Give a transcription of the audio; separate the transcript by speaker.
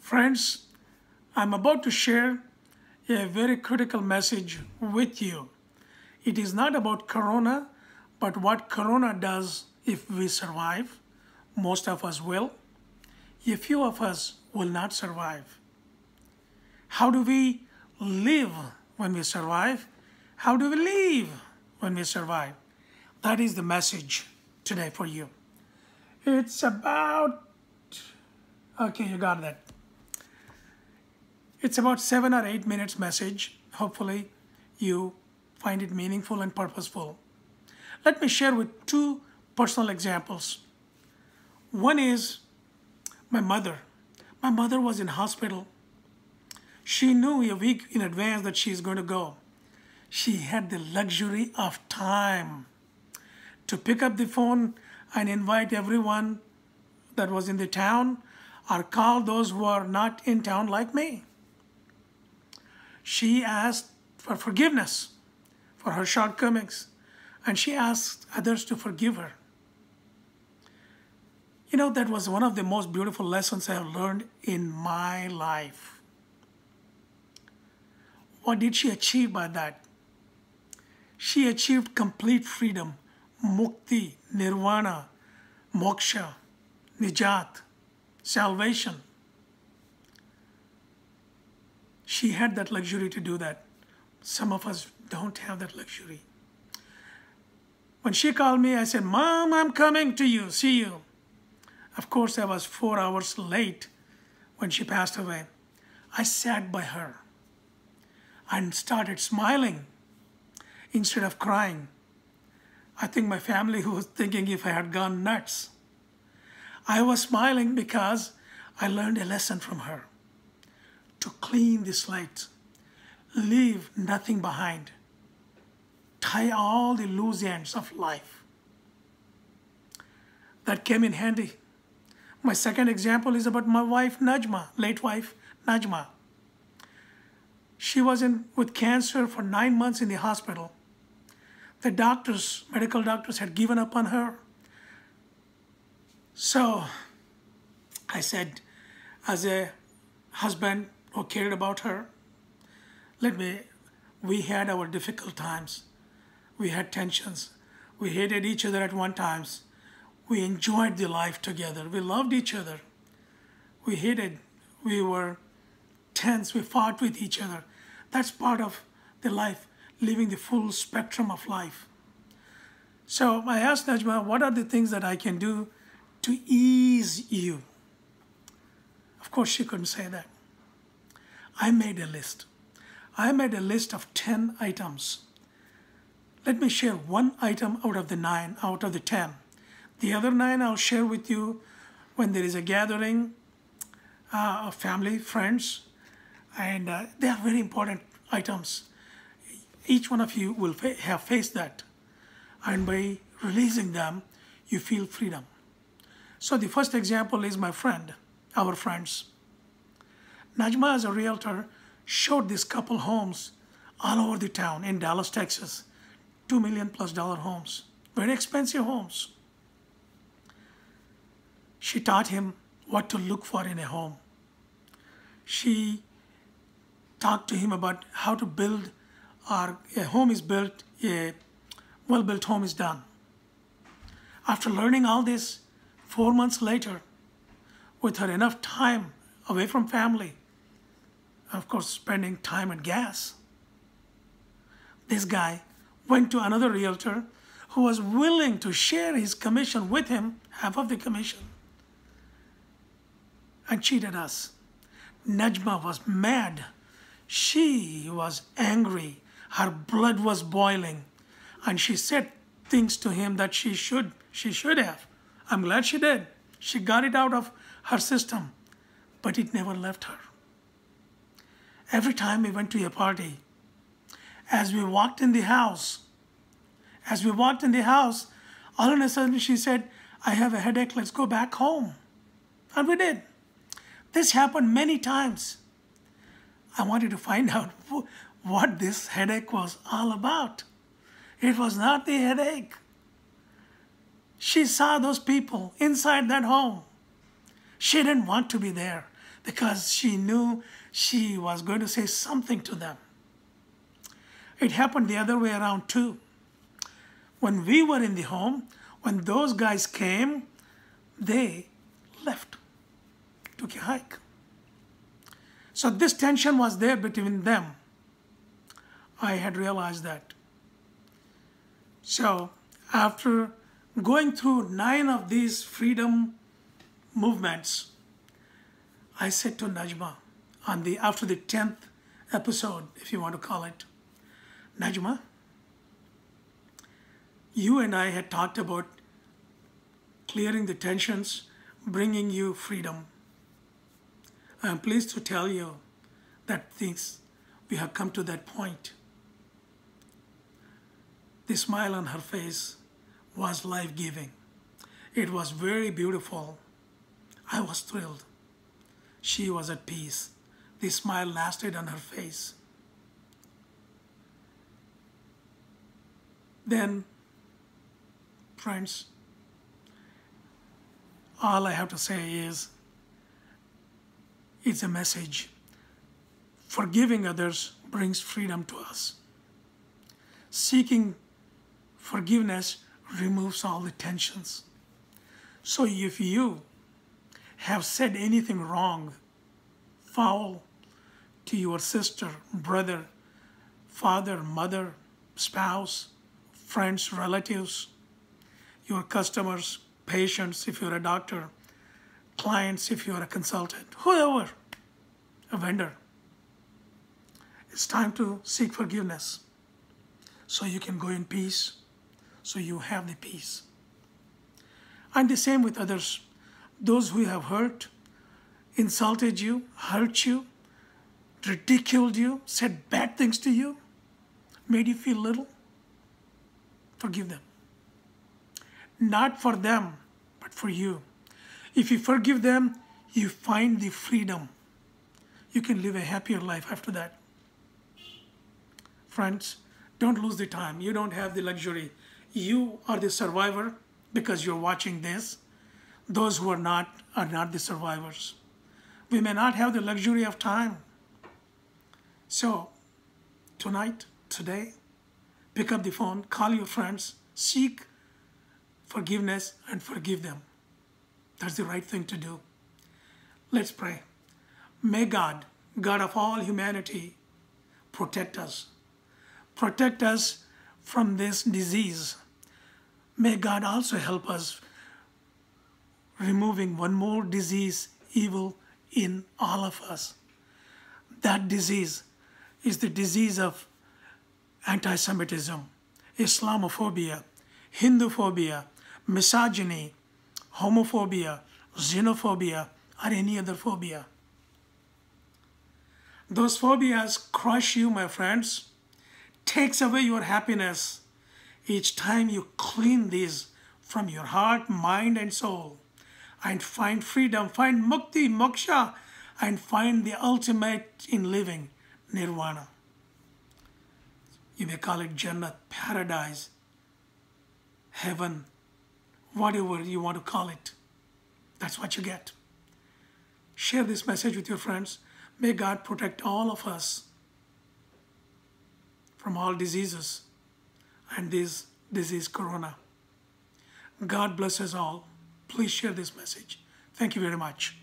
Speaker 1: Friends, I'm about to share a very critical message with you. It is not about Corona, but what Corona does if we survive. Most of us will. A few of us will not survive. How do we live when we survive? How do we live when we survive? That is the message today for you. It's about, okay, you got that. It's about 7 or 8 minutes message. Hopefully you find it meaningful and purposeful. Let me share with two personal examples. One is my mother. My mother was in hospital. She knew a week in advance that she's going to go. She had the luxury of time to pick up the phone and invite everyone that was in the town or call those who are not in town like me. She asked for forgiveness for her shortcomings, and she asked others to forgive her. You know, that was one of the most beautiful lessons I have learned in my life. What did she achieve by that? She achieved complete freedom, mukti, nirvana, moksha, nijat, salvation. She had that luxury to do that. Some of us don't have that luxury. When she called me, I said, "Mom, I'm coming to you, see you." Of course, I was 4 hours late when she passed away. I sat by her and started smiling instead of crying. I think my family was thinking if I had gone nuts. I was smiling because I learned a lesson from her. To clean the slate, leave nothing behind, tie all the loose ends of life. That came in handy. My second example is about my wife, Najma, late wife, Najma. She was with cancer for 9 months in the hospital. The doctors, medical doctors, had given up on her. So I said, as a husband who cared about her, we had our difficult times. We had tensions. We hated each other at one times. We enjoyed the life together. We loved each other. We hated. We were tense. We fought with each other. That's part of the life, living the full spectrum of life. So I asked Najma, what are the things that I can do to ease you? Of course, she couldn't say that. I made a list. I made a list of 10 items. Let me share one item out of the 10. The other 9 I'll share with you when there is a gathering of family, friends, and they are very important items. Each one of you will have faced that, and by releasing them, you feel freedom. So the first example is my friend, our friends. Najma, as a realtor, showed this couple homes all over the town in Dallas, Texas. $2 million+ homes, very expensive homes. She taught him what to look for in a home. She talked to him about how to build, or a home is built, a well-built home is done. After learning all this, 4 months later, with her enough time away from family, of course, spending time and gas, this guy went to another realtor who was willing to share his commission with him, half of the commission, and cheated us. Najma was mad. She was angry. Her blood was boiling. And she said things to him that she should have. I'm glad she did. She got it out of her system, but it never left her. Every time we went to a party, as we walked in the house, all of a sudden she said, "I have a headache, let's go back home." And we did. This happened many times. I wanted to find out what this headache was all about. It was not the headache. She saw those people inside that home. She didn't want to be there. because she knew she was going to say something to them. It happened the other way around too. When we were in the home, when those guys came, they left, took a hike. So this tension was there between them. I had realized that. So after going through 9 of these freedom movements, I said to Najma after the 10th episode, if you want to call it, Najma, you and I had talked about clearing the tensions, bringing you freedom. I am pleased to tell you that we have come to that point. The smile on her face was life-giving. It was very beautiful. I was thrilled. She was at peace. The smile lasted on her face. Then, friends, all I have to say is, it's a message. Forgiving others brings freedom to us. Seeking forgiveness removes all the tensions. So if you have said anything wrong, foul to your sister, brother, father, mother, spouse, friends, relatives, your customers, patients if you're a doctor, clients if you're a consultant, whoever, a vendor, it's time to seek forgiveness so you can go in peace, so you have the peace. And the same with others. Those who have hurt, insulted you, hurt you, ridiculed you, said bad things to you, made you feel little, forgive them. Not for them, but for you. If you forgive them, you find the freedom. You can live a happier life after that. Friends, don't lose the time. You don't have the luxury. You are the survivor because you're watching this. Those who are not the survivors. We may not have the luxury of time. So, tonight, today, pick up the phone, call your friends, seek forgiveness and forgive them. That's the right thing to do. Let's pray. May God, God of all humanity, protect us. Protect us from this disease. May God also help us removing one more disease, evil in all of us. That disease is the disease of anti-Semitism, Islamophobia, Hinduphobia, misogyny, homophobia, xenophobia, or any other phobia. Those phobias crush you, my friends, takes away your happiness. Each time you clean these from your heart, mind, and soul, and find freedom, find mukti, moksha, and find the ultimate in living, nirvana. You may call it Jannat, paradise, heaven, whatever you want to call it. That's what you get. Share this message with your friends. May God protect all of us from all diseases and this disease, corona. God bless us all. Please share this message. Thank you very much.